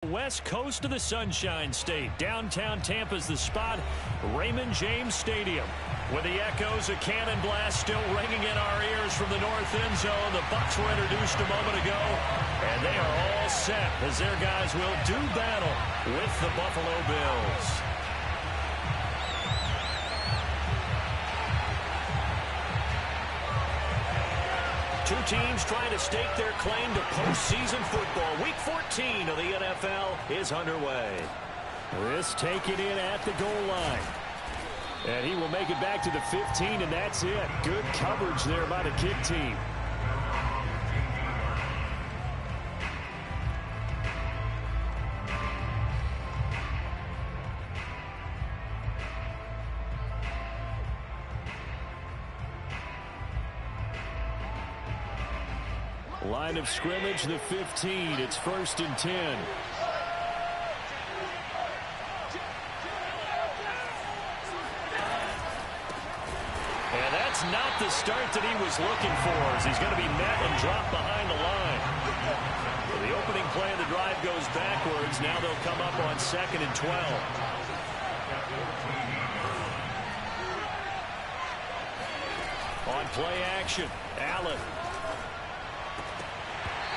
West coast of the Sunshine State. Downtown Tampa's the spot, Raymond James Stadium. With the echoes of Cannon Blast still ringing in our ears from the north end zone, the Bucs were introduced a moment ago, and they are all set as their guys will do battle with the Buffalo Bills. Two teams trying to stake their claim to postseason football. Week 14 of the NFL is underway. This taken in at the goal line. And he will make it back to the 15, and that's it. Good coverage there by the kick team. Line of scrimmage, the 15. It's 1st and 10. And that's not the start that he was looking for, as he's going to be met and dropped behind the line. Well, the opening play of the drive goes backwards. Now they'll come up on 2nd and 12. On play action, Allen.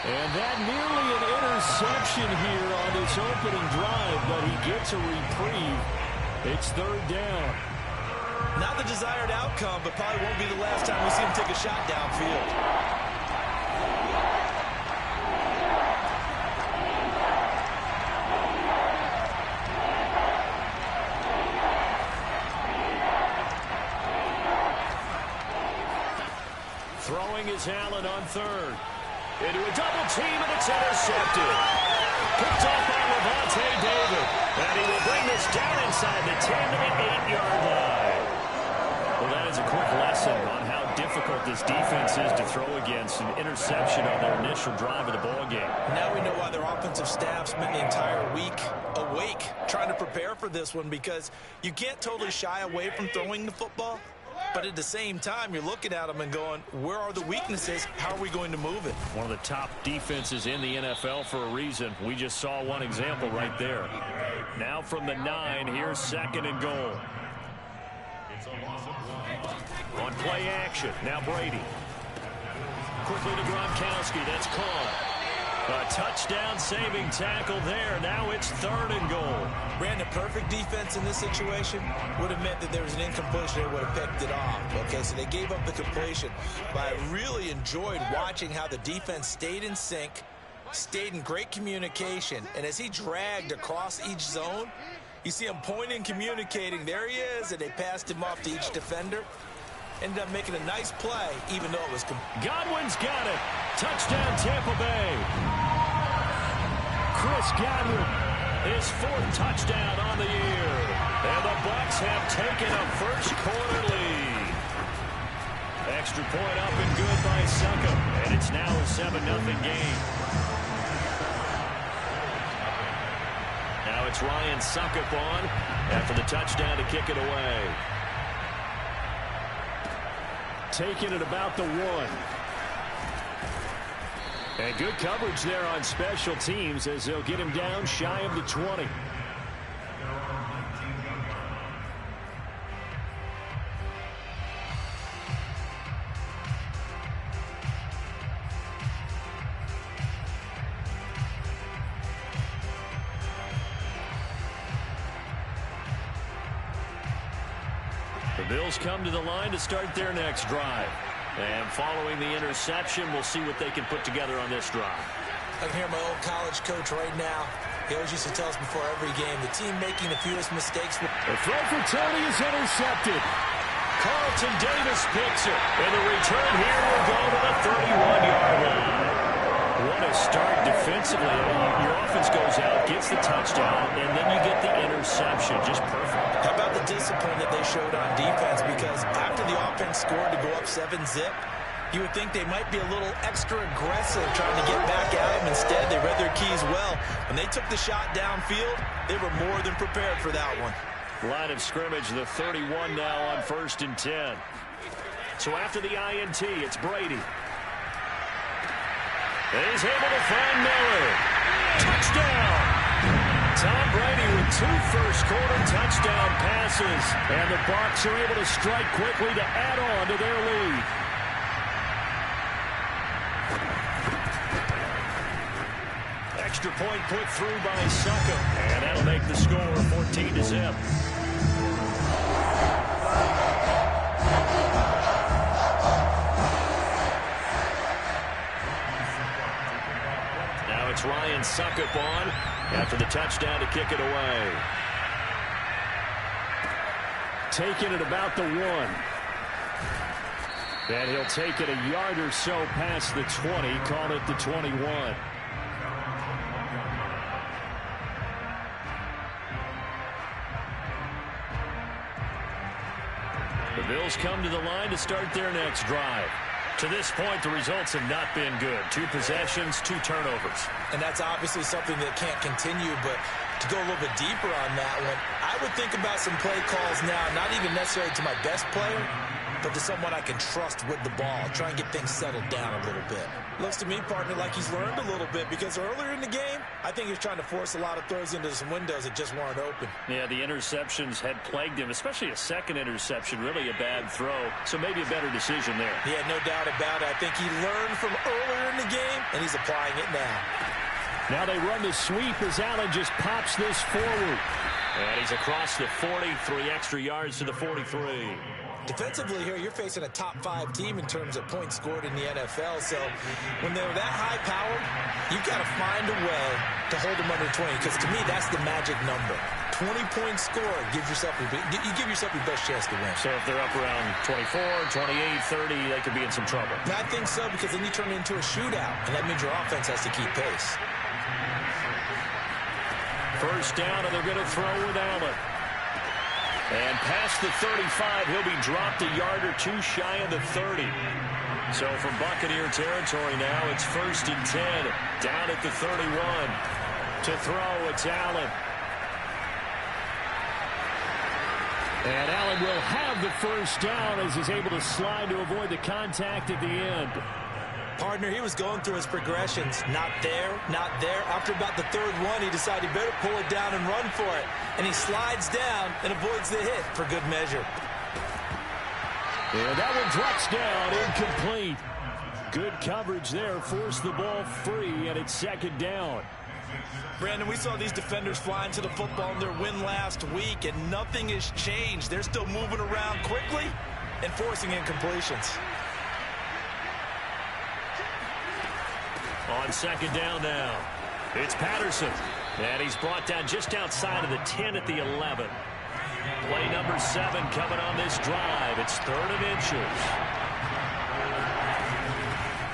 And that nearly an interception here on this opening drive, but he gets a reprieve. It's 3rd down. Not the desired outcome, but probably won't be the last time we see him take a shot downfield. Throwing is Allen on 3rd. Into a double team, and it's intercepted. Picked off by Lavonte David. And he will bring this down inside the 10 to the 8-yard line. Well, that is a quick lesson on how difficult this defense is to throw against. An interception on their initial drive of the ballgame. Now we know why their offensive staff spent the entire week awake trying to prepare for this one, because you can't totally shy away from throwing the football. But at the same time, you're looking at them and going, where are the weaknesses? How are we going to move it? One of the top defenses in the NFL for a reason. We just saw one example right there. Now from the 9, here's 2nd and goal. On play action, now Brady. Quickly to Gronkowski, that's caught. A touchdown saving tackle there. Now it's 3rd and goal. Brandon, perfect defense in this situation would have meant that there was an incompletion. They would have picked it off. Okay, so they gave up the completion. But I really enjoyed watching how the defense stayed in sync, stayed in great communication. And as he dragged across each zone, you see him pointing, communicating. There he is, and they passed him off to each defender. Ended up making a nice play, even though it was... Godwin's got it. Touchdown, Tampa Bay. Chris Godwin, his 4th touchdown on the year. And the Bucs have taken a first-quarter lead. Extra point up and good by Succop. And it's now a 7-0 game. Now it's Ryan Succop on after the touchdown to kick it away. Taking it about the 1. And good coverage there on special teams as they'll get him down shy of the 20. The Bills come to the line to start their next drive. And following the interception, we'll see what they can put together on this drive. I can hear my old college coach right now. He always used to tell us before every game, the team making the fewest mistakes. The throw for Tony is intercepted. Carlton Davis picks it. And the return here will go to the 31-yard line. What a start defensively. Your offense goes out, gets the touchdown, and then you get the interception. Just perfect. How about the discipline that they showed on defense? Because after the offense scored to go up 7-zip, you would think they might be a little extra aggressive trying to get back at them. Instead, they read their keys well. When they took the shot downfield, they were more than prepared for that one. Line of scrimmage, the 31 now on 1st and 10. So after the INT, it's Brady. He's able to find Miller. Touchdown! Tom Brady with 2 first-quarter touchdown passes. And the Bucs are able to strike quickly to add on to their lead. Extra point put through by Succop. And that'll make the score 14-0. Now it's Ryan Succop on after the touchdown to kick it away. Taking it about the 1. And he'll take it a yard or so past the 20, call it the 21. The Bills come to the line to start their next drive. To this point, the results have not been good. 2 possessions, 2 turnovers. And that's obviously something that can't continue, but to go a little bit deeper on that one, I would think about some play calls now, not even necessarily to my best player, but to someone I can trust with the ball. Try and get things settled down a little bit. Looks to me, partner, like he's learned a little bit, because earlier in the game, I think he was trying to force a lot of throws into some windows that just weren't open. Yeah, the interceptions had plagued him, especially a second interception, really a bad throw. So maybe a better decision there. Yeah, no doubt about it. I think he learned from earlier in the game, and he's applying it now. Now they run the sweep as Allen just pops this forward. And he's across the 40, 3 extra yards to the 43. Defensively here, you're facing a top 5 team in terms of points scored in the NFL. So when they're that high powered, you've got to find a way to hold them under 20. Because to me, that's the magic number. 20 points scored gives yourself you give yourself your best chance to win. So if they're up around 24, 28, 30, they could be in some trouble. And I think so, because then you turn it into a shootout, and that means your offense has to keep pace. First down, and they're going to throw with Allen. And past the 35, he'll be dropped a yard or 2 shy of the 30. So from Buccaneer territory now, it's 1st and 10. Down at the 31. To throw, it's Allen. And Allen will have the first down as he's able to slide to avoid the contact at the end. Partner, he was going through his progressions. Not there, not there. After about the 3rd one, he decided he better pull it down and run for it. And he slides down and avoids the hit for good measure. And that one drops down, incomplete. Good coverage there, forced the ball free, and it's 2nd down. Brandon, we saw these defenders flying to the football in their win last week, and nothing has changed. They're still moving around quickly and forcing incompletions. On 2nd down now, it's Patterson. And he's brought down just outside of the 10 at the 11. Play number 7 coming on this drive. It's 3rd and inches.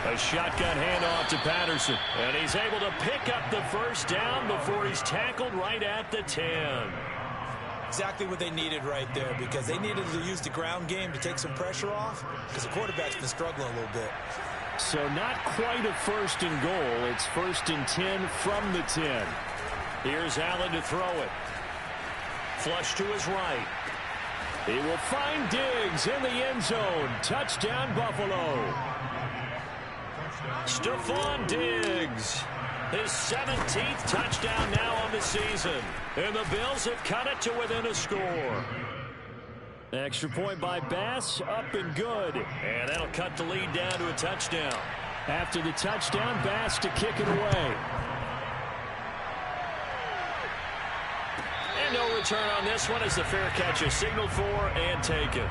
A shotgun handoff to Patterson. And he's able to pick up the first down before he's tackled right at the 10. Exactly what they needed right there, because they needed to use the ground game to take some pressure off, because the quarterback's been struggling a little bit. So not quite a 1st and goal. It's 1st and 10 from the 10. Here's Allen to throw it. Flush to his right. He will find Diggs in the end zone. Touchdown, Buffalo. Stephon Diggs. His 17th touchdown now on the season. And the Bills have cut it to within a score. Extra point by Bass, up and good. And that'll cut the lead down to a touchdown. After the touchdown, Bass to kick it away. And no return on this one as the fair catch is signaled for and taken.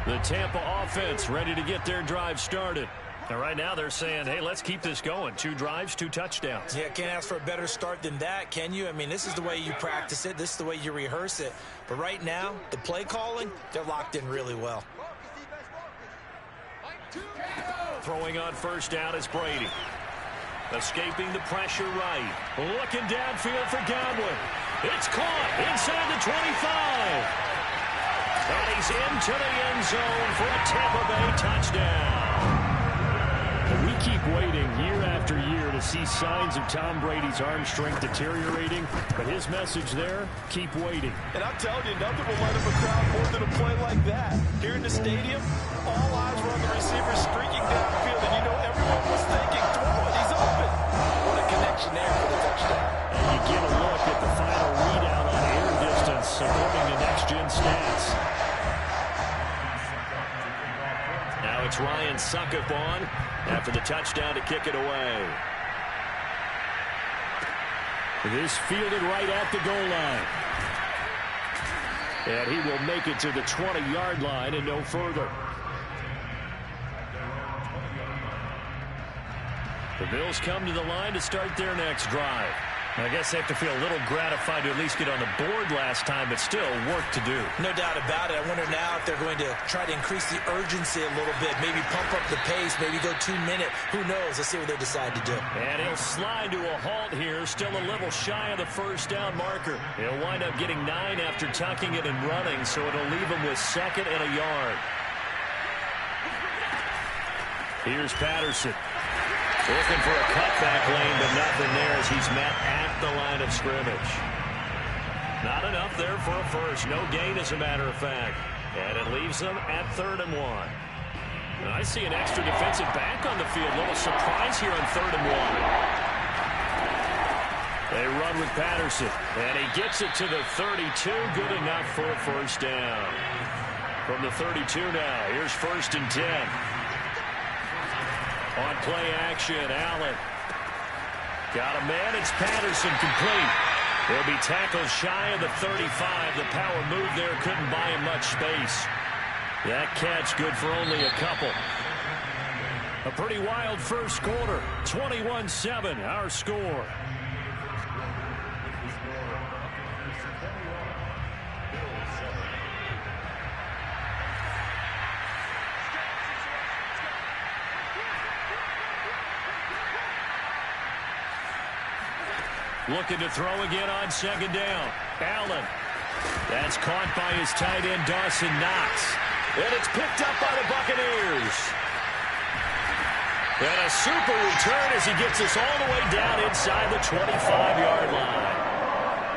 The Tampa offense ready to get their drive started. And right now they're saying, hey, let's keep this going. 2 drives, 2 touchdowns. Yeah, can't ask for a better start than that, can you? I mean, this is the way you practice it. This is the way you rehearse it. But right now, the play calling, they're locked in really well. Throwing on first down is Brady. Escaping the pressure right. Looking downfield for Godwin. It's caught inside the 25. And he's into the end zone for a Tampa Bay touchdown. We keep waiting year after year to see signs of Tom Brady's arm strength deteriorating, but his message there, keep waiting. And I'm telling you, nothing will light up a crowd more than a play like that. Here in the stadium, all eyes were on the receiver streaking downfield, and you know everyone was thinking, throw it, he's open. What a connection there for the touchdown. And you get a look at the final readout on air distance according to next-gen stats. Now it's Ryan Succop on after the touchdown to kick it away. This fielded right at the goal line. And he will make it to the 20-yard line and no further. The Bills come to the line to start their next drive. I guess they have to feel a little gratified to at least get on the board last time, but still work to do. No doubt about it. I wonder now if they're going to try to increase the urgency a little bit, maybe pump up the pace, maybe go 2 minute. Who knows? Let's see what they decide to do. And he'll slide to a halt here, still a little shy of the first down marker. He'll wind up getting 9 after tucking it and running, so it'll leave him with 2nd and a yard. Here's Patterson. Looking for a cutback lane, but nothing there as he's met at the line of scrimmage. Not enough there for a first. No gain, as a matter of fact. And it leaves them at 3rd and 1. And I see an extra defensive back on the field. A little surprise here on 3rd and 1. They run with Patterson. And he gets it to the 32. Good enough for a first down. From the 32 now, here's 1st and 10. On play action, Allen. Got a man, it's Patterson complete. He'll be tackled shy of the 35. The power move there couldn't buy him much space. That catch good for only a couple. A pretty wild first quarter. 21-7, our score. Looking to throw again on 2nd down. Allen. That's caught by his tight end, Dawson Knox. And it's picked up by the Buccaneers. And a super return as he gets us all the way down inside the 25-yard line.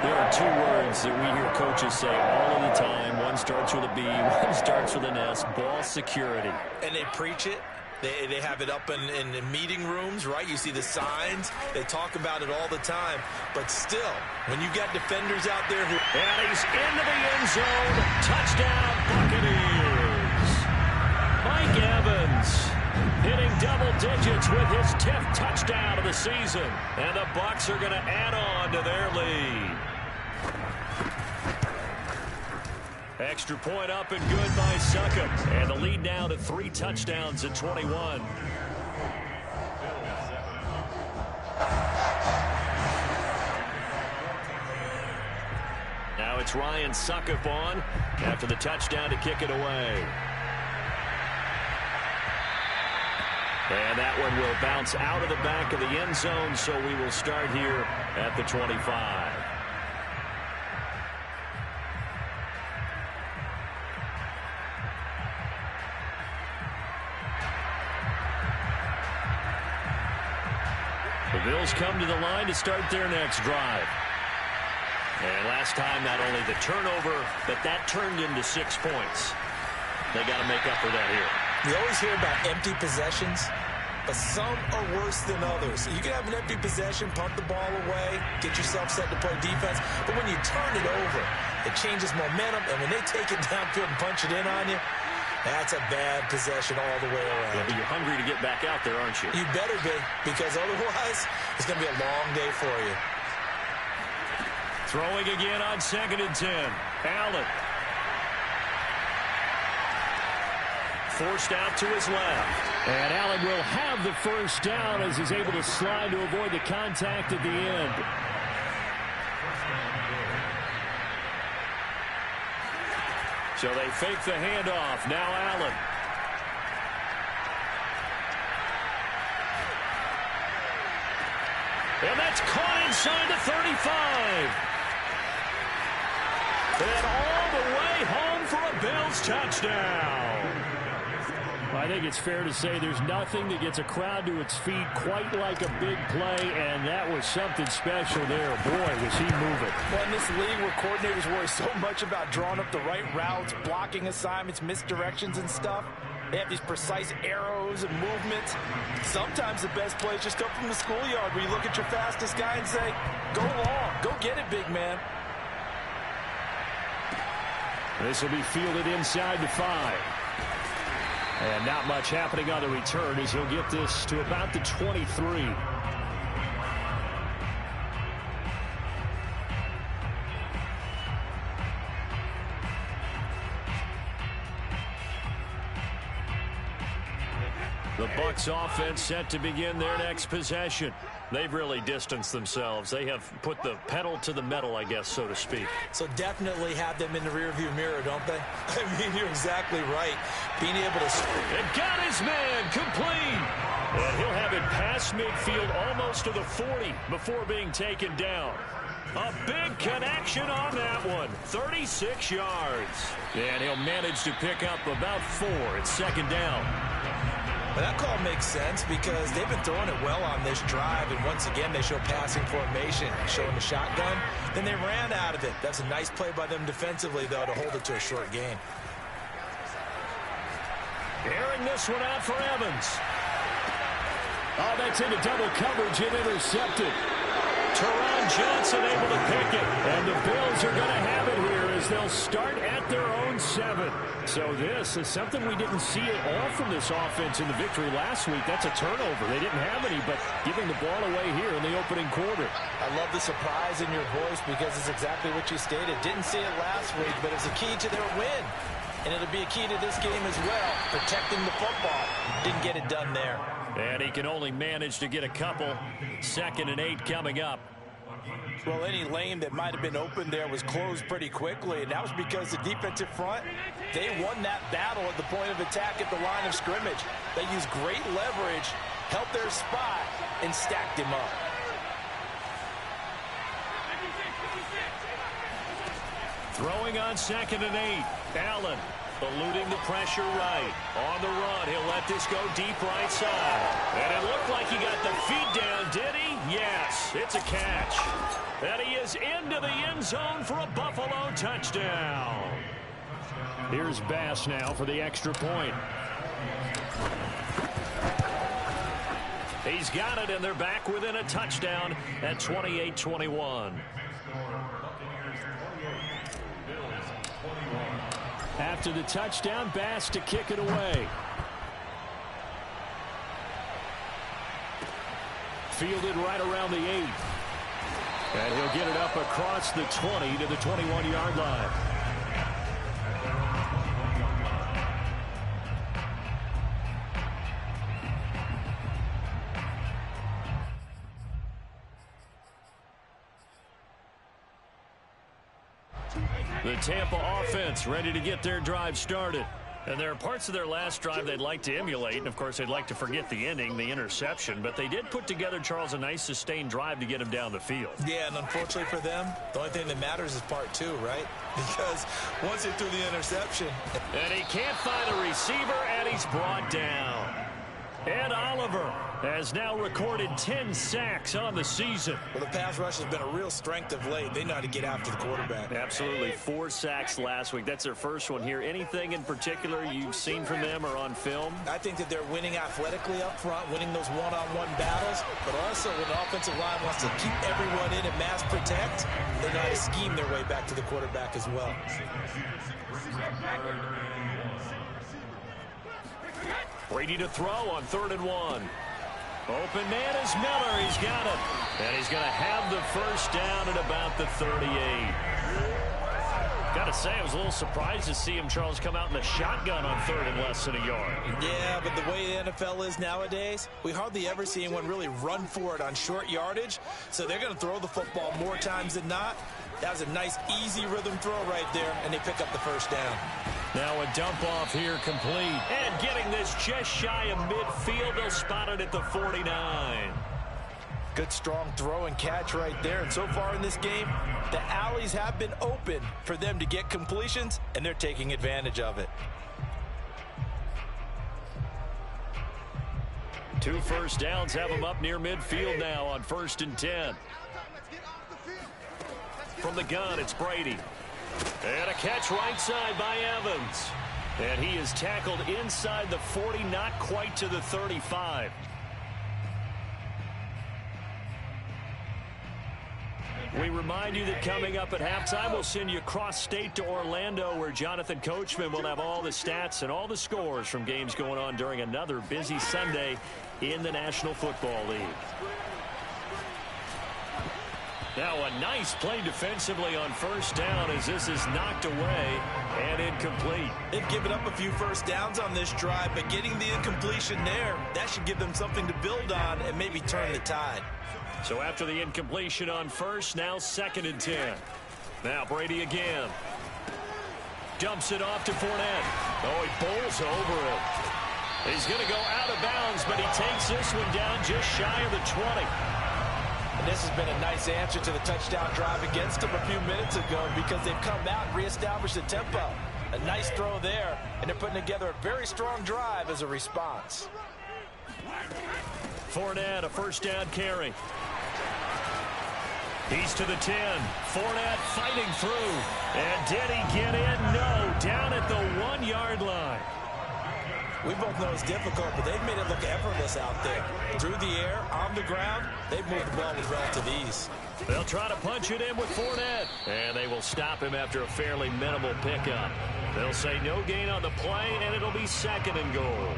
There are 2 words that we hear coaches say all of the time. One starts with a B, one starts with an S. Ball security. And they preach it. They have it up in meeting rooms, right? You see the signs. They talk about it all the time. But still, when you got defenders out there who... And he's into the end zone. Touchdown, Buccaneers. Mike Evans hitting double digits with his 10th touchdown of the season. And the Bucs are going to add on to their lead. Extra point up and good by Succop. And the lead now to 3 touchdowns at 21. Now it's Ryan Succop on after the touchdown to kick it away. And that one will bounce out of the back of the end zone, so we will start here at the 25. The Bills come to the line to start their next drive. And last time, not only the turnover, but that turned into 6 points. They got to make up for that here. You always hear about empty possessions, but some are worse than others. You can have an empty possession, pump the ball away, get yourself set to play defense, but when you turn it over, it changes momentum, and when they take it downfield and punch it in on you, that's a bad possession all the way around. Yeah, but you're hungry to get back out there, aren't you? You better be, because otherwise, it's going to be a long day for you. Throwing again on 2nd and 10. Allen. Forced out to his left. And Allen will have the first down as he's able to slide to avoid the contact at the end. So they fake the handoff. Now Allen. And that's caught inside the 35. And all the way home for a Bills touchdown. I think it's fair to say there's nothing that gets a crowd to its feet quite like a big play, and that was something special there. Boy, was he moving. Well, in this league where coordinators worry so much about drawing up the right routes, blocking assignments, misdirections and stuff, they have these precise arrows and movements. Sometimes the best plays just come from the schoolyard where you look at your fastest guy and say, go long, go get it, big man. This will be fielded inside the 5. And not much happening on the return as he'll get this to about the 23. The Bucs offense set to begin their next possession. They've really distanced themselves. They have put the pedal to the metal, I guess, so to speak. So definitely have them in the rearview mirror, don't they? I mean, you're exactly right. Being able to... And got his man complete. And he'll have it past midfield almost to the 40 before being taken down. A big connection on that one. 36 yards. And he'll manage to pick up about 4 at second down. But that call makes sense because they've been throwing it well on this drive, and once again they show passing formation, showing the shotgun. Then they ran out of it. That's a nice play by them defensively, though, to hold it to a short gain. Airing this one out for Evans. Oh, that's into double coverage and intercepted. Teron Johnson able to pick it, and the Bills are going to have it here as they'll start at their own 7. So this is something we didn't see at all from this offense in the victory last week. That's a turnover. They didn't have any, but giving the ball away here in the opening quarter. I love the surprise in your voice because it's exactly what you stated. Didn't see it last week, but it's a key to their win. And it'll be a key to this game as well, protecting the football. Didn't get it done there. And he can only manage to get a couple. 2nd and 8 coming up. Well, any lane that might have been open there was closed pretty quickly, and that was because the defensive front, they won that battle at the point of attack at the line of scrimmage. They used great leverage, held their spot, and stacked him up. Throwing on 2nd and 8. Allen eluding the pressure right. On the run, he'll let this go deep right side. And it looked like he got the feet down, did he? Yes, it's a catch. And he is into the end zone for a Buffalo touchdown. Here's Bass now for the extra point. He's got it, and they're back within a touchdown at 28-21. After the touchdown, Bass to kick it away. Fielded right around the 8. And he'll get it up across the 20 to the 21-yard line. The Tampa offense ready to get their drive started. And there are parts of their last drive they'd like to emulate. And, of course, they'd like to forget the ending, the interception. But they did put together, Charles, a nice sustained drive to get him down the field. Yeah, and unfortunately for them, the only thing that matters is part 2, right? Because once they threw the interception. And he can't find a receiver, and he's brought down. Ed Oliver has now recorded 10 sacks on the season. Well, the pass rush has been a real strength of late. They know how to get after the quarterback. Absolutely. 4 sacks last week. That's their first one here. Anything in particular you've seen from them or on film? I think that they're winning athletically up front, winning those one-on-one battles, but also when the offensive line wants to keep everyone in and mass protect, they know how to scheme their way back to the quarterback as well. Brady to throw on 3rd and 1. Open man is Miller. He's got it. And he's going to have the first down at about the 38. Got to say, I was a little surprised to see him, Charles, come out in the shotgun on 3rd and less than a yard. Yeah, but the way the NFL is nowadays, we hardly ever see anyone really run for it on short yardage. So they're going to throw the football more times than not. That was a nice, easy rhythm throw right there, and they pick up the first down. Now a dump off here complete. And getting this just shy of midfield. They'll spot it at the 49. Good, strong throw and catch right there. And so far in this game, the alleys have been open for them to get completions, and they're taking advantage of it. 2 first downs have them up near midfield now on 1st and 10. From the gun, it's Brady. And a catch right side by Evans. And he is tackled inside the 40, not quite to the 35. We remind you that coming up at halftime, we'll send you cross-state to Orlando, where Jonathan Coachman will have all the stats and all the scores from games going on during another busy Sunday in the National Football League. Now a nice play defensively on 1st down as this is knocked away and incomplete. They've given up a few first downs on this drive, but getting the incompletion there, that should give them something to build on and maybe turn the tide. So after the incompletion on 1st, now 2nd and 10. Now Brady again. Dumps it off to Fournette. Oh, he bowls over it. He's going to go out of bounds, but he takes this one down just shy of the 20. And this has been a nice answer to the touchdown drive against them a few minutes ago because they've come out and reestablished the tempo. A nice throw there, and they're putting together a very strong drive as a response. Fournette, a 1st down carry. He's to the 10. Fournette fighting through. And did he get in? No. Down at the 1-yard line. We both know it's difficult, but they've made it look effortless out there. Through the air, on the ground, they've moved the ball with relative ease. They'll try to punch it in with Fournette. And they will stop him after a fairly minimal pickup. They'll say no gain on the play, and it'll be 2nd and goal.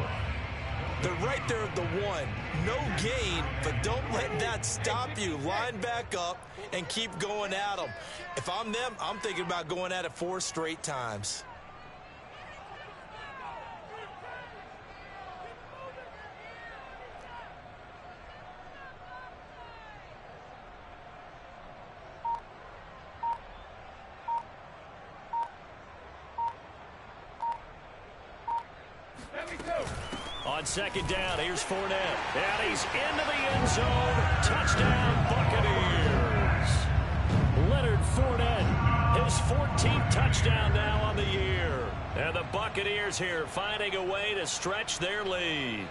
They're right there at the 1. No gain, but don't let that stop you. Line back up and keep going at them. If I'm them, I'm thinking about going at it 4 straight times. On 2nd down, here's Fournette. And he's into the end zone. Touchdown, Buccaneers. Leonard Fournette, his 14th touchdown now on the year. And the Buccaneers here finding a way to stretch their lead.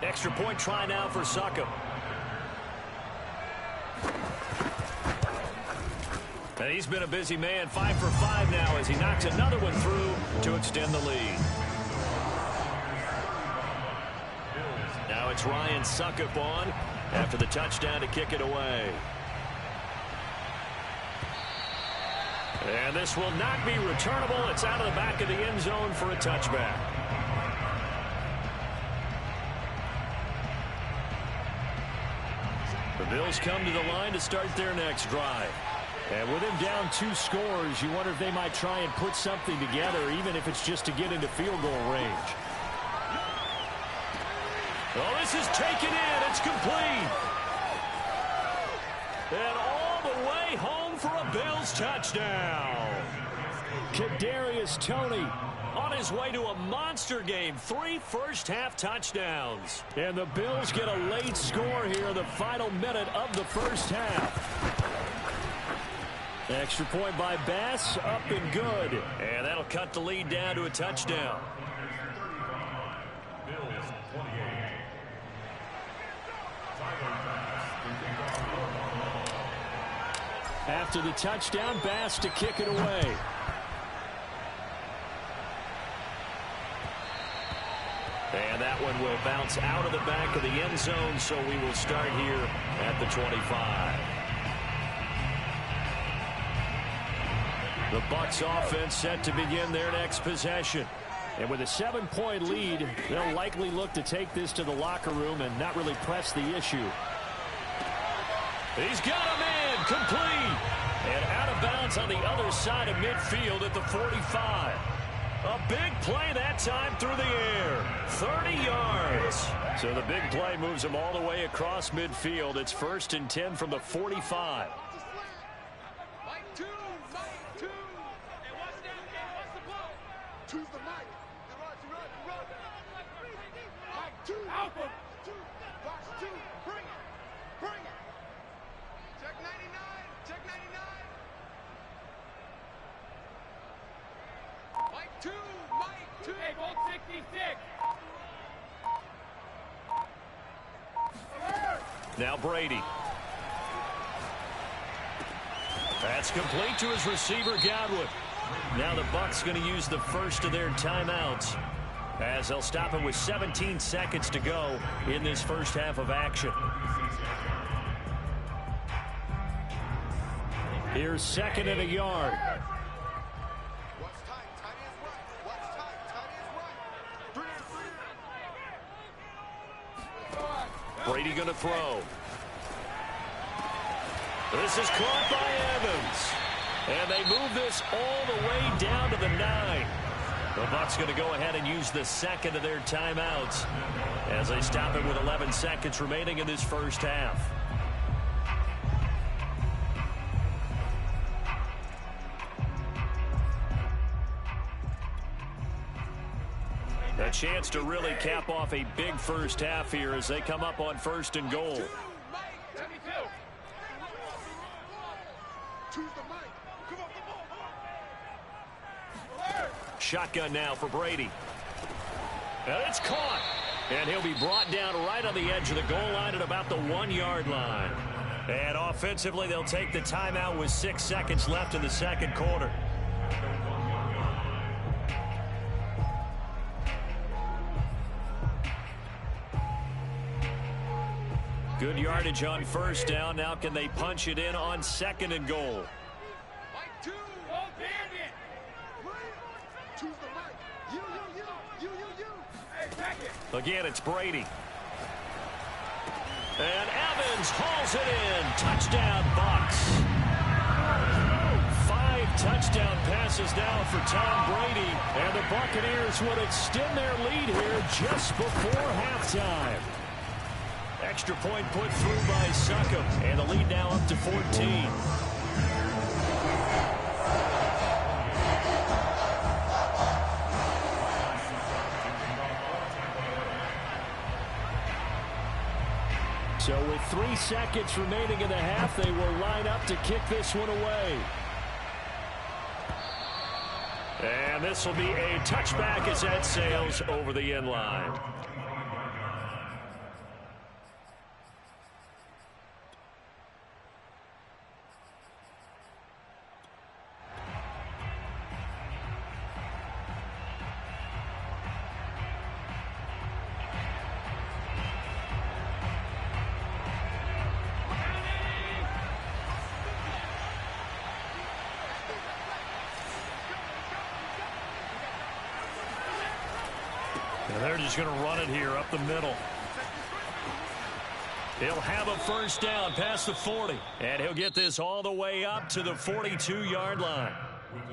Extra point try now for Succop. And he's been a busy man, 5 for 5 now as he knocks another one through to extend the lead. Now it's Ryan Succop on after the touchdown to kick it away. And this will not be returnable. It's out of the back of the end zone for a touchback. The Bills come to the line to start their next drive. And with him down 2 scores, you wonder if they might try and put something together, even if it's just to get into field goal range. Oh, this is taken in. It's complete. And all the way home for a Bills touchdown. Kadarius Toney on his way to a monster game. 3 first-half touchdowns. And the Bills get a late score here in the final minute of the first half. Extra point by Bass, up and good. And that'll cut the lead down to a touchdown. After the touchdown, Bass to kick it away. And that one will bounce out of the back of the end zone, so we will start here at the 25. The Bucs offense set to begin their next possession. And with a 7-point lead, they'll likely look to take this to the locker room and not really press the issue. He's got him in, complete. And out of bounds on the other side of midfield at the 45. A big play that time through the air. 30 yards. So the big play moves him all the way across midfield. It's 1st and 10 from the 45. Check 99. Now Brady. That's complete to his receiver, Godwin. Now the Bucs going to use the first of their timeouts as they'll stop it with 17 seconds to go in this first half of action. Here's second and a yard. Brady going to throw. This is caught by Evans. And they move this all the way down to the 9. The Bucs going to go ahead and use the second of their timeouts as they stop it with 11 seconds remaining in this first half. A chance to really cap off a big first half here as they come up on first and goal. Shotgun now for Brady. And it's caught. And he'll be brought down right on the edge of the goal line at about the 1-yard line. And offensively, they'll take the timeout with 6 seconds left in the second quarter. Good yardage on first down. Now can they punch it in on second and goal? Again, it's Brady. And Evans hauls it in. Touchdown, Bucs. 5 touchdown passes now for Tom Brady. And the Buccaneers will extend their lead here just before halftime. Extra point put through by Succop. And the lead now up to 14. So with 3 seconds remaining in the half, they will line up to kick this one away. And this will be a touchback as that sails over the end line. And they're just going to run it here up the middle. He'll have a first down past the 40. And he'll get this all the way up to the 42-yard line.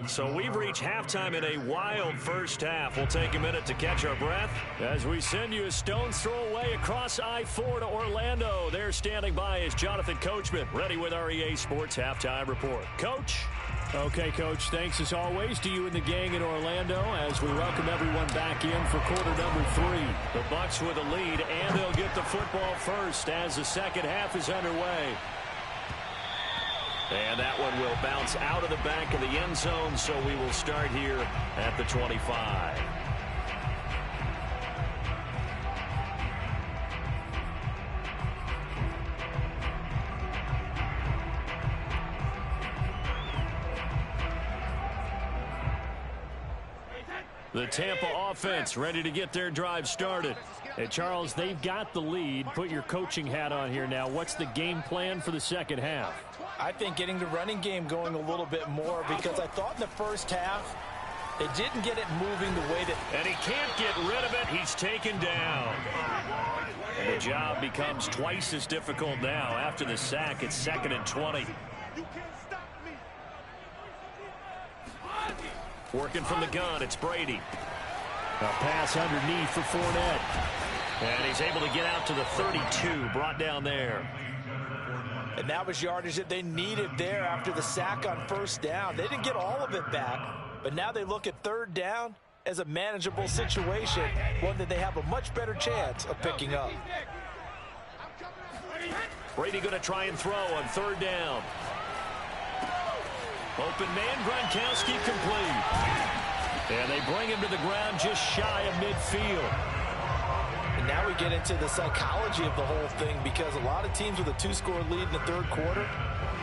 So we've reached halftime in a wild first half. We'll take a minute to catch our breath as we send you a stone's throw away across I-4 to Orlando. There standing by is Jonathan Coachman, ready with our EA Sports Halftime Report. Coach? Okay, Coach, thanks as always to you and the gang in Orlando as we welcome everyone back in for quarter number 3. The Bucs with a lead, and they'll get the football first as the second half is underway. And that one will bounce out of the back of the end zone, so we will start here at the 25. The Tampa offense ready to get their drive started. Hey, Charles, they've got the lead. Put your coaching hat on here now. What's the game plan for the second half? I think getting the running game going a little bit more because I thought in the first half they didn't get it moving the way that... And he can't get rid of it. He's taken down. And the job becomes twice as difficult now. After the sack, it's 2nd and 20. Working from the gun, it's Brady. A pass underneath for Fournette. And he's able to get out to the 32, brought down there. And that was yardage that they needed there after the sack on first down. They didn't get all of it back, but now they look at third down as a manageable situation, one that they have a much better chance of picking up. Brady going to try and throw on third down. Open man, Gronkowski complete. And they bring him to the ground just shy of midfield. And now we get into the psychology of the whole thing, because a lot of teams with a 2-score lead in the third quarter,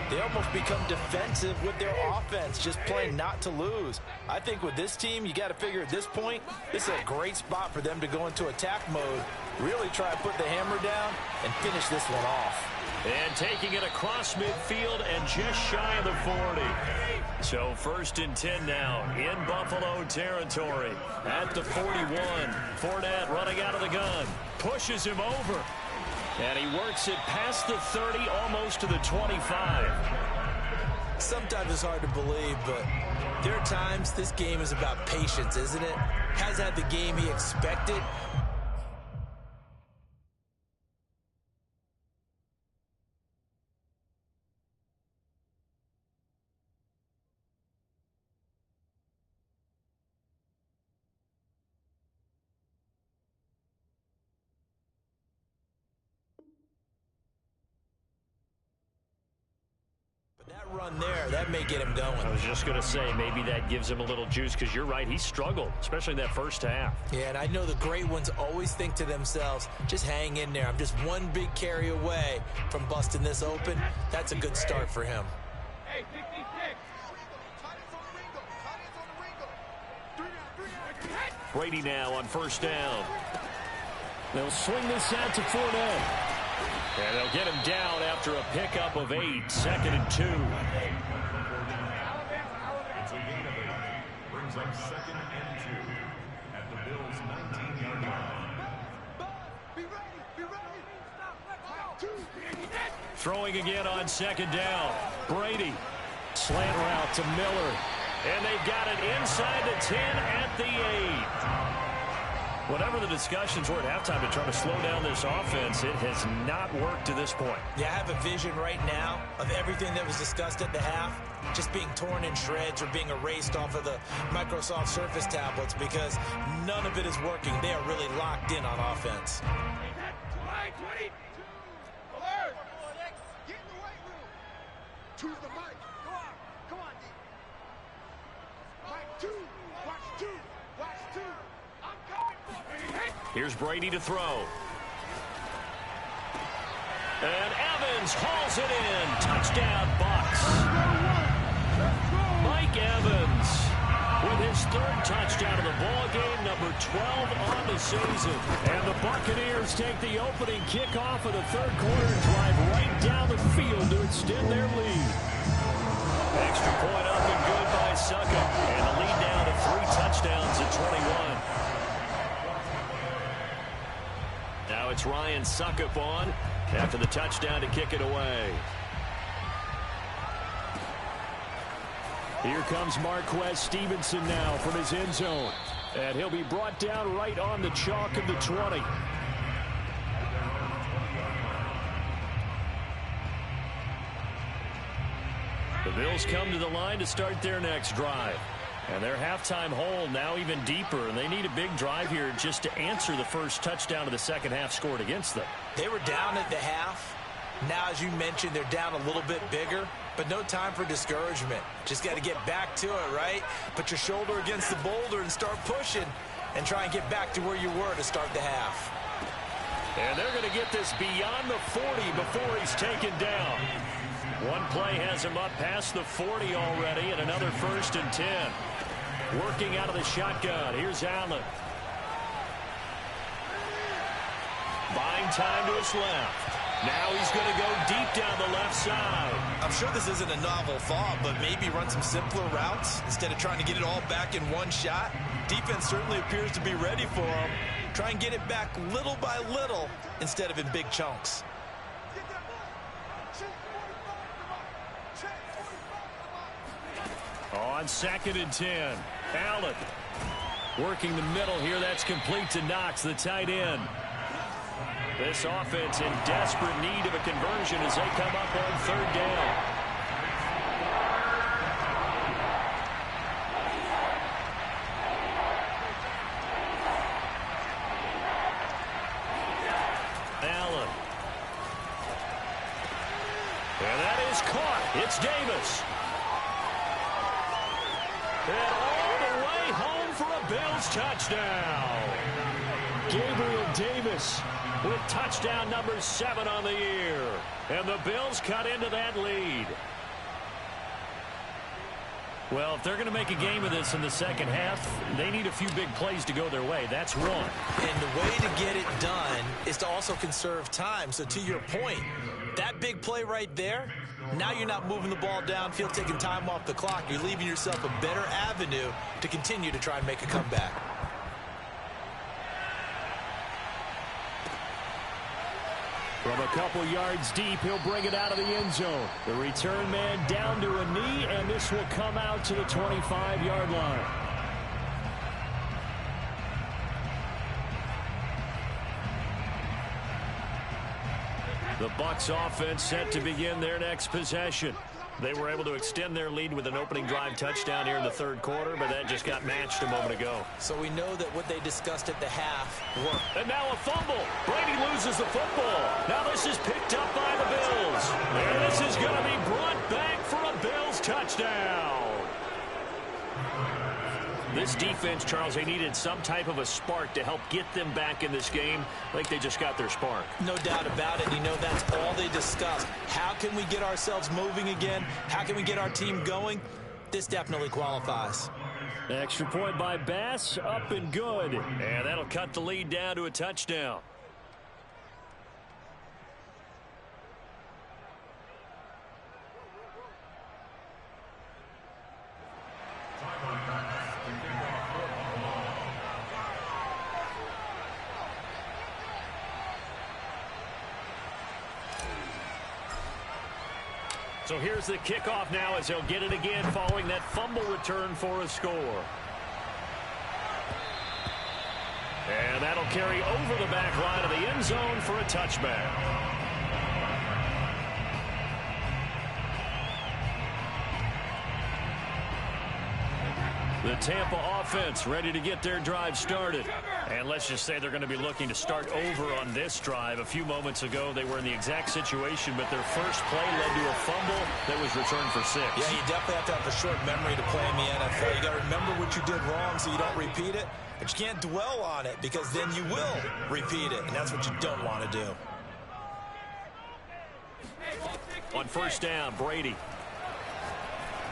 they almost become defensive with their offense, just playing not to lose. I think with this team, you got to figure at this point, this is a great spot for them to go into attack mode, really try to put the hammer down and finish this one off. And taking it across midfield and just shy of the 40. So 1st and 10 now in Buffalo territory at the 41. Fournette running out of the gun. Pushes him over. And he works it past the 30, almost to the 25. Sometimes it's hard to believe, but there are times this game is about patience, isn't it? Has had the game he expected. Run there, that may get him going. I was just going to say, maybe that gives him a little juice, because you're right, he struggled, especially in that first half. Yeah, and I know the great ones always think to themselves, just hang in there. I'm just one big carry away from busting this open. That's a good start for him. Hey, 56. Brady now on 1st down. They'll swing this out to Fournette. And they'll get him down after a pickup of 8, 2nd and 2. It's a gain of 8. Brings up 2nd and 2 at the Bills' 19-yard line. Throwing again on 2nd down. Brady. Slant route to Miller. And they've got it inside the 10 at the 8. Whatever the discussions were at halftime to try to slow down this offense, it has not worked to this point. Yeah, I have a vision right now of everything that was discussed at the half just being torn in shreds or being erased off of the Microsoft Surface tablets, because none of it is working. They are really locked in on offense. Choose the mic. Come on, D. Mike 2. Watch 2. Watch 2. I'm coming for you. Here's Brady to throw. And Evans hauls it in. Touchdown, Bucs. Mike Evans with his 3rd touchdown of the ball game, number 12 on the season. And the Buccaneers take the opening kickoff of the third quarter and drive right down the field to extend their lead. Extra point up and good by Succop. And the lead down to 3 touchdowns at 21. Now it's Ryan Succop on after the touchdown to kick it away. Here comes Marquez Stevenson now from his end zone. And he'll be brought down right on the chalk of the 20. The Bills come to the line to start their next drive. And their halftime hole now even deeper, and they need a big drive here just to answer the first touchdown of the second half scored against them. They were down at the half. Now, as you mentioned, they're down a little bit bigger, but no time for discouragement. Just got to get back to it, right? Put your shoulder against the boulder and start pushing and try and get back to where you were to start the half. And they're going to get this beyond the 40 before he's taken down. One play has him up past the 40 already, and another 1st and 10. Working out of the shotgun. Here's Allen. Buying time to his left. Now he's going to go deep down the left side. I'm sure this isn't a novel thought, but maybe run some simpler routes instead of trying to get it all back in one shot. Defense certainly appears to be ready for him. Try and get it back little by little instead of in big chunks. On 2nd and 10. Allen working the middle here. That's complete to Knox, the tight end. This offense in desperate need of a conversion as they come up on 3rd down. Allen. And that is caught. It's Davis. And all the way home Bills touchdown. Gabriel Davis with touchdown number 7 on the year. And the Bills cut into that lead. Well, if they're going to make a game of this in the second half, they need a few big plays to go their way. That's one. And the way to get it done is to also conserve time. So to your point, that big play right there, now you're not moving the ball downfield, taking time off the clock. You're leaving yourself a better avenue to continue to try and make a comeback. From a couple yards deep, he'll bring it out of the end zone. The return man down to a knee, and this will come out to the 25-yard line. The Bucs offense set to begin their next possession. They were able to extend their lead with an opening drive touchdown here in the third quarter, but that just got matched a moment ago. So we know that what they discussed at the half worked. And now a fumble. Brady loses the football. Now this is picked up by the Bills. And this is going to be brought back for a Bills touchdown. This defense, Charles, they needed some type of a spark to help get them back in this game. I think they just got their spark. No doubt about it. You know, that's all they discussed. How can we get ourselves moving again? How can we get our team going? This definitely qualifies. Extra point by Bass, up and good. And that'll cut the lead down to a touchdown. So here's the kickoff now as he'll get it again following that fumble return for a score. And that'll carry over the back line of the end zone for a touchback. The Tampa offense ready to get their drive started. And let's just say they're going to be looking to start over on this drive. A few moments ago, they were in the exact situation, but their first play led to a fumble that was returned for 6. Yeah, you definitely have to have a short memory to play in the NFL. You got to remember what you did wrong so you don't repeat it. But you can't dwell on it because then you will repeat it, and that's what you don't want to do. On first down, Brady.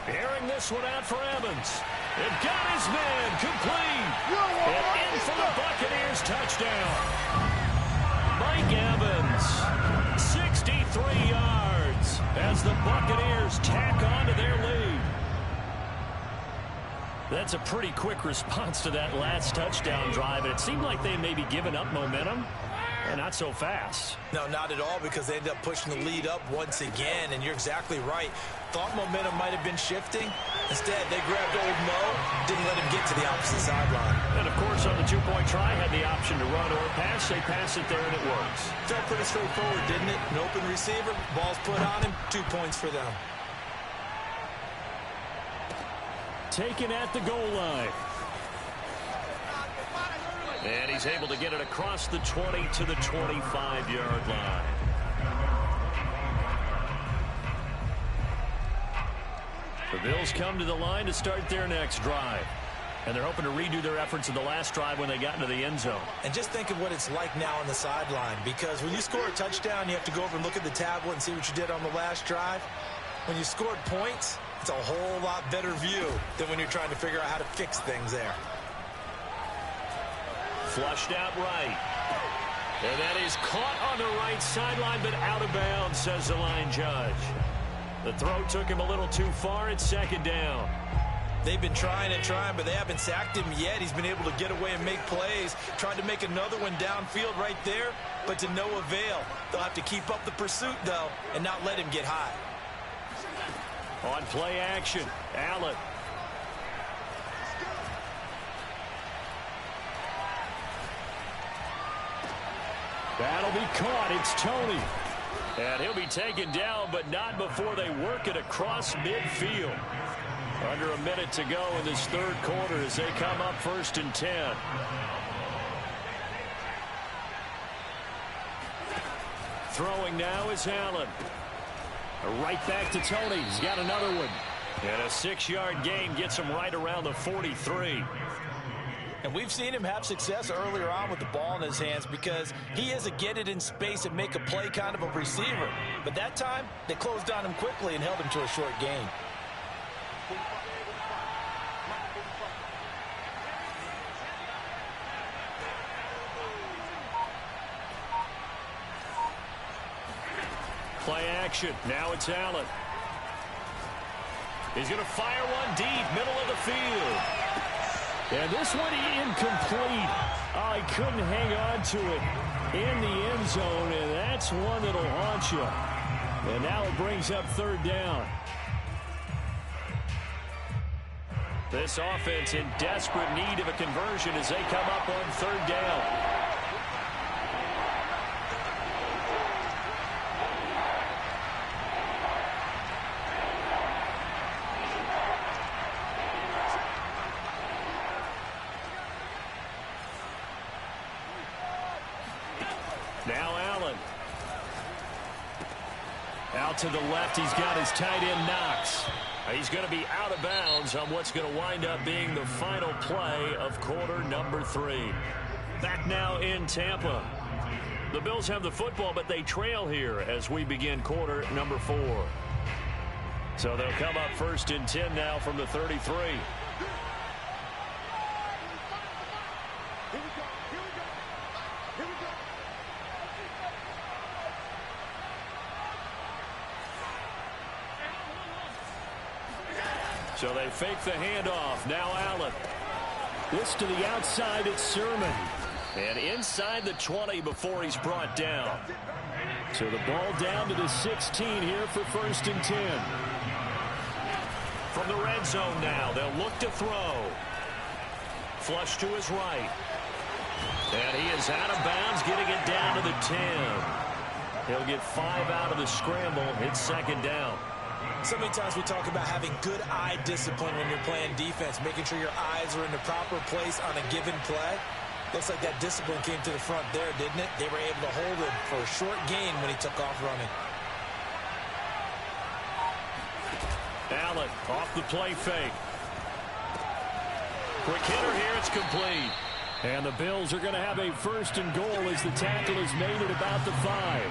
Airing this one out for Evans. They've got his man complete. And in for the Buccaneers touchdown. Mike Evans, 63 yards as the Buccaneers tack on to their lead. That's a pretty quick response to that last touchdown drive. And it seemed like they may be giving up momentum. And not so fast. No, not at all, because they ended up pushing the lead up once again, and you're exactly right. Thought momentum might have been shifting. Instead, they grabbed old Mo, didn't let him get to the opposite sideline. And, of course, on the two-point try, had the option to run or pass. They pass it there, and it works. Felt pretty straightforward, didn't it? An open receiver, ball's put on him, 2 points for them. Taken at the goal line. And he's able to get it across the 20 to the 25-yard line. The Bills come to the line to start their next drive. And they're hoping to redo their efforts in the last drive when they got into the end zone. And just think of what it's like now on the sideline, because when you score a touchdown, you have to go over and look at the tablet and see what you did on the last drive. When you scored points, it's a whole lot better view than when you're trying to figure out how to fix things there. Flushed out right. And that is caught on the right sideline, but out of bounds, says the line judge. The throw took him a little too far. It's second down. They've been trying and trying, but they haven't sacked him yet. He's been able to get away and make plays. Tried to make another one downfield right there, but to no avail. They'll have to keep up the pursuit, though, and not let him get high. On play action, Allen. That'll be caught. It's Tony. And he'll be taken down, but not before they work it across midfield. Under a minute to go in this third quarter as they come up 1st and 10. Throwing now is Allen. Right back to Tony. He's got another one. And a 6-yard gain gets him right around the 43. And we've seen him have success earlier on with the ball in his hands because he is a get it in space and make a play kind of a receiver. But that time, they closed on him quickly and held him to a short gain. Play action. Now it's Allen. He's going to fire one deep, middle of the field. And this one incomplete. Oh, he couldn't hang on to it in the end zone, and that's one that'll haunt you. And now it brings up third down. This offense in desperate need of a conversion as they come up on third down. Now Allen. Out to the left, he's got his tight end Knox. He's going to be out of bounds on what's going to wind up being the final play of quarter number 3. Back now in Tampa. The Bills have the football, but they trail here as we begin quarter number 4. So they'll come up first and 10 now from the 33. So they fake the handoff. Now Allen. This to the outside. It's Sermon. And inside the 20 before he's brought down. So the ball down to the 16 here for first and 10. From the red zone now. They'll look to throw. Flush to his right. And he is out of bounds, getting it down to the 10. He'll get 5 out of the scramble. It's second down. So many times we talk about having good eye discipline when you're playing defense, making sure your eyes are in the proper place on a given play. Looks like that discipline came to the front there, didn't it? They were able to hold him for a short gain when he took off running. Allen off the play fake. Quick hitter here, it's complete. And the Bills are going to have a first and goal as the tackle is made at about the 5.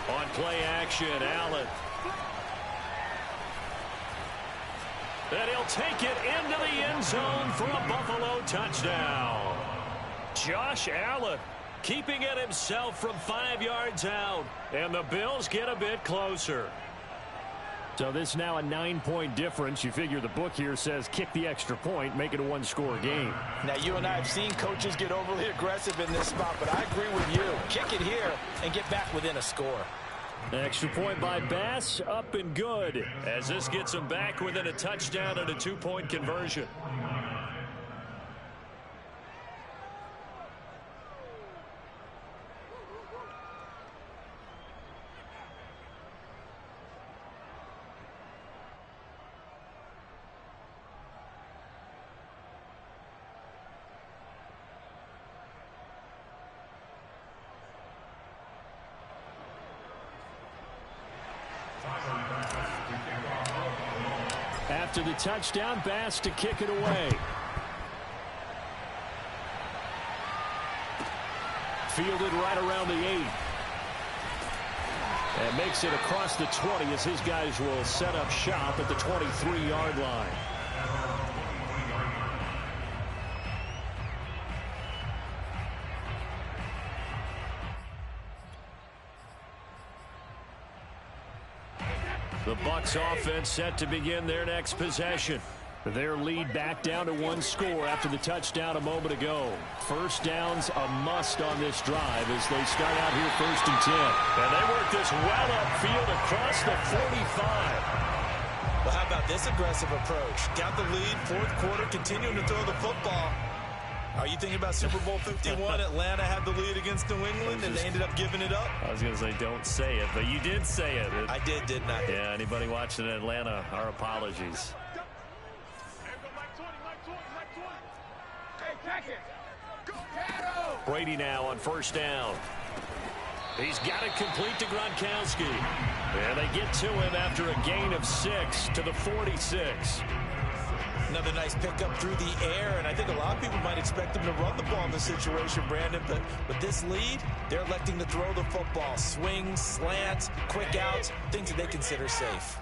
On play action, Allen. And he'll take it into the end zone for a Buffalo touchdown. Josh Allen keeping it himself from 5 yards out. And the Bills get a bit closer. So this now a 9-point difference. You figure the book here says kick the extra point, make it a one-score game. Now, you and I have seen coaches get overly aggressive in this spot, but I agree with you. Kick it here and get back within a score. Extra point by Bass, up and good, as this gets him back within a touchdown and a 2-point conversion. After the touchdown, Bass to kick it away. Fielded right around the 8. And makes it across the 20 as his guys will set up shop at the 23-yard line. The Bucs offense set to begin their next possession. Their lead back down to 1 score after the touchdown a moment ago. First down's a must on this drive as they start out here first and 10. And they work this well upfield across the 45. Well, how about this aggressive approach? Got the lead, fourth quarter, continuing to throw the football. Are you thinking about Super Bowl 51? Atlanta had the lead against New England, and they ended up giving it up? I was going to say don't say it, but you did say it. I did, didn't I? Yeah, anybody watching in Atlanta, our apologies. Brady now on first down. He's got it complete to Gronkowski. And they get to him after a gain of 6 to the 46. Another nice pickup through the air, and I think a lot of people might expect them to run the ball in this situation, Brandon, but with this lead, they're electing to throw the football. Swings, slants, quick outs, things that they consider safe.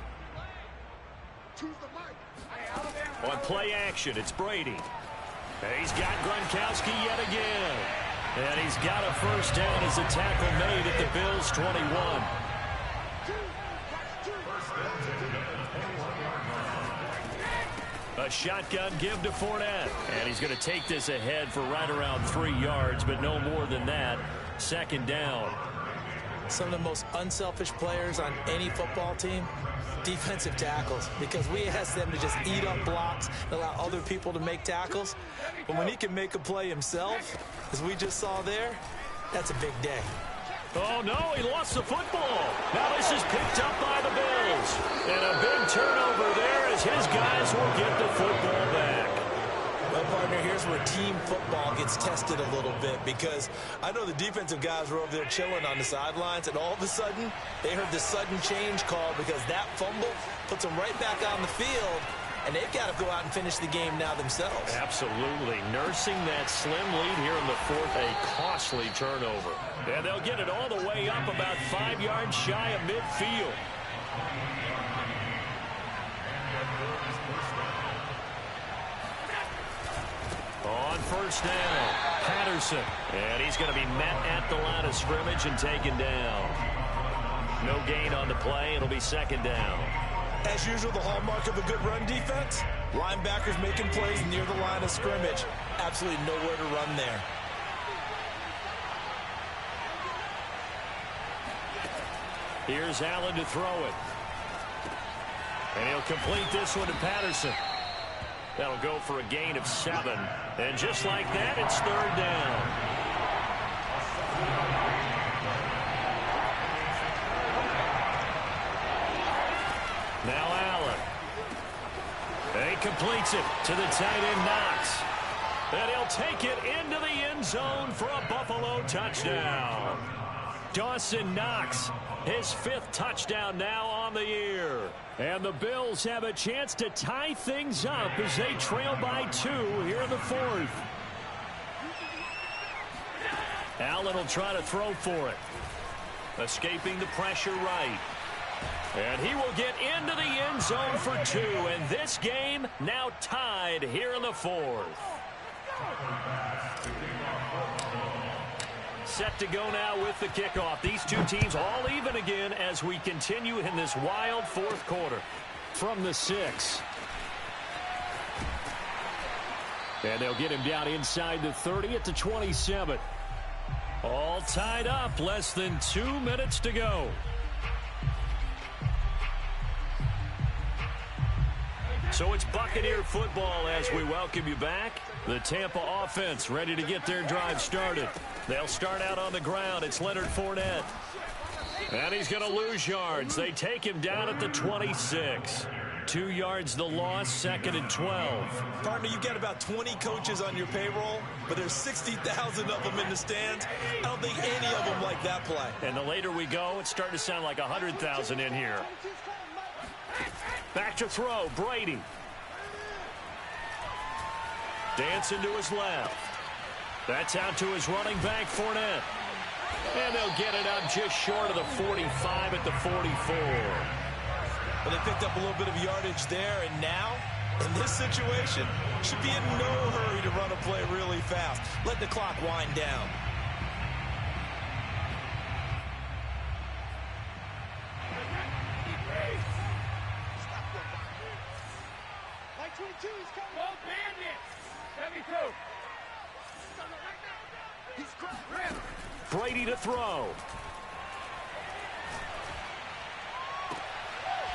On play action, it's Brady. And he's got Gronkowski yet again. And he's got a first down as a tackle made at the Bills' 21. A shotgun give to Fournette. And he's going to take this ahead for right around 3 yards, but no more than that. Second down. Some of the most unselfish players on any football team, defensive tackles, because we ask them to just eat up blocks and allow other people to make tackles. But when he can make a play himself, as we just saw there, that's a big day. Oh, no, he lost the football. Now this is picked up by the Bills. And a big turnover there as his guys will get the football back. Well, partner, here's where team football gets tested a little bit, because I know the defensive guys were over there chilling on the sidelines, and all of a sudden, they heard the sudden change call because that fumble puts them right back on the field, and they've got to go out and finish the game now themselves. Absolutely. Nursing that slim lead here in the fourth, a costly turnover. And they'll get it all the way up about 5 yards shy of midfield. On first down, Patterson. And he's going to be met at the line of scrimmage and taken down. No gain on the play. It'll be second down. As usual, the hallmark of a good run defense, linebackers making plays near the line of scrimmage. Absolutely nowhere to run there. Here's Allen to throw it. And he'll complete this one to Patterson. That'll go for a gain of 7. And just like that, it's third down. Now Allen. And he completes it to the tight end Knox. And he'll take it into the end zone for a Buffalo touchdown. Dawson Knox, his 5th touchdown now on the year. And the Bills have a chance to tie things up as they trail by 2 here in the 4th. Allen will try to throw for it. Escaping the pressure right. And he will get into the end zone for 2. And this game now tied here in the 4th. Set to go now with the kickoff. These two teams all even again as we continue in this wild 4th quarter. From the 6. And they'll get him down inside the 30 at the 27. All tied up. Less than 2 minutes to go. So it's Buccaneer football as we welcome you back. The Tampa offense ready to get their drive started. They'll start out on the ground. It's Leonard Fournette. And he's going to lose yards. They take him down at the 26. 2 yards the loss, 2nd and 12. Partner, you've got about 20 coaches on your payroll, but there's 60,000 of them in the stands. I don't think any of them like that play. And the later we go, it's starting to sound like 100,000 in here. Back to throw, Brady. Dancing to his left. That's out to his running back, Fournette. And they'll get it up just short of the 45 at the 44. Well, they picked up a little bit of yardage there, and now, in this situation, should be in no hurry to run a play really fast. Let the clock wind down. Brady to throw.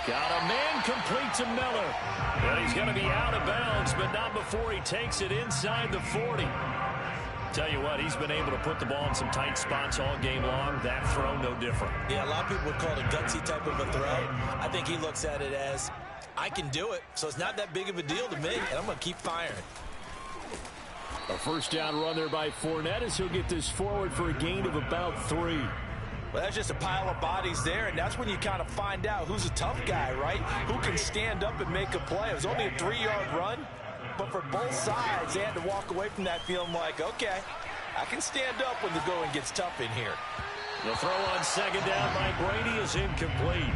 Got a man complete to Miller. And he's going to be out of bounds, but not before he takes it inside the 40. Tell you what, he's been able to put the ball in some tight spots all game long. That throw, no different. Yeah, a lot of people would call it a gutsy type of a throw. I think he looks at it as, I can do it, so it's not that big of a deal to me, and I'm going to keep firing. A first down run there by Fournette as he'll get this forward for a gain of about 3. Well, that's just a pile of bodies there, and that's when you kind of find out who's a tough guy, right? Who can stand up and make a play. It was only a 3-yard run, but for both sides, they had to walk away from that feeling like, okay, I can stand up when the going gets tough in here. The throw on second down by Brady is incomplete.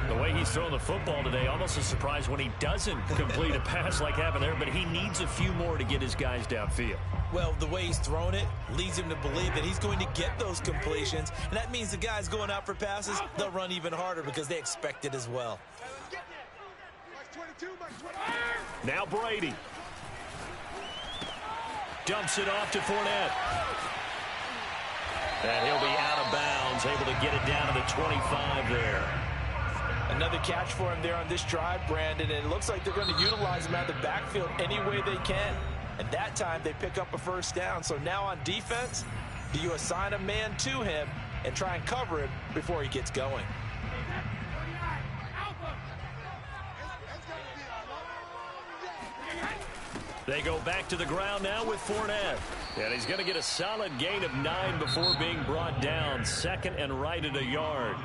The way he's throwing the football today, almost a surprise when he doesn't complete a pass like happened there, but he needs a few more to get his guys downfield. Well, the way he's thrown it leads him to believe that he's going to get those completions, and that means the guys going out for passes, they'll run even harder because they expect it as well. Now Brady. Dumps it off to Fournette. And he'll be out of bounds, able to get it down to the 25 there. Another catch for him there on this drive, Brandon, and it looks like they're going to utilize him out of the backfield any way they can. And that time they pick up a first down. So now on defense, do you assign a man to him and try and cover him before he gets going? They go back to the ground now with Fournette. And he's going to get a solid gain of 9 before being brought down. Second and right at a yard.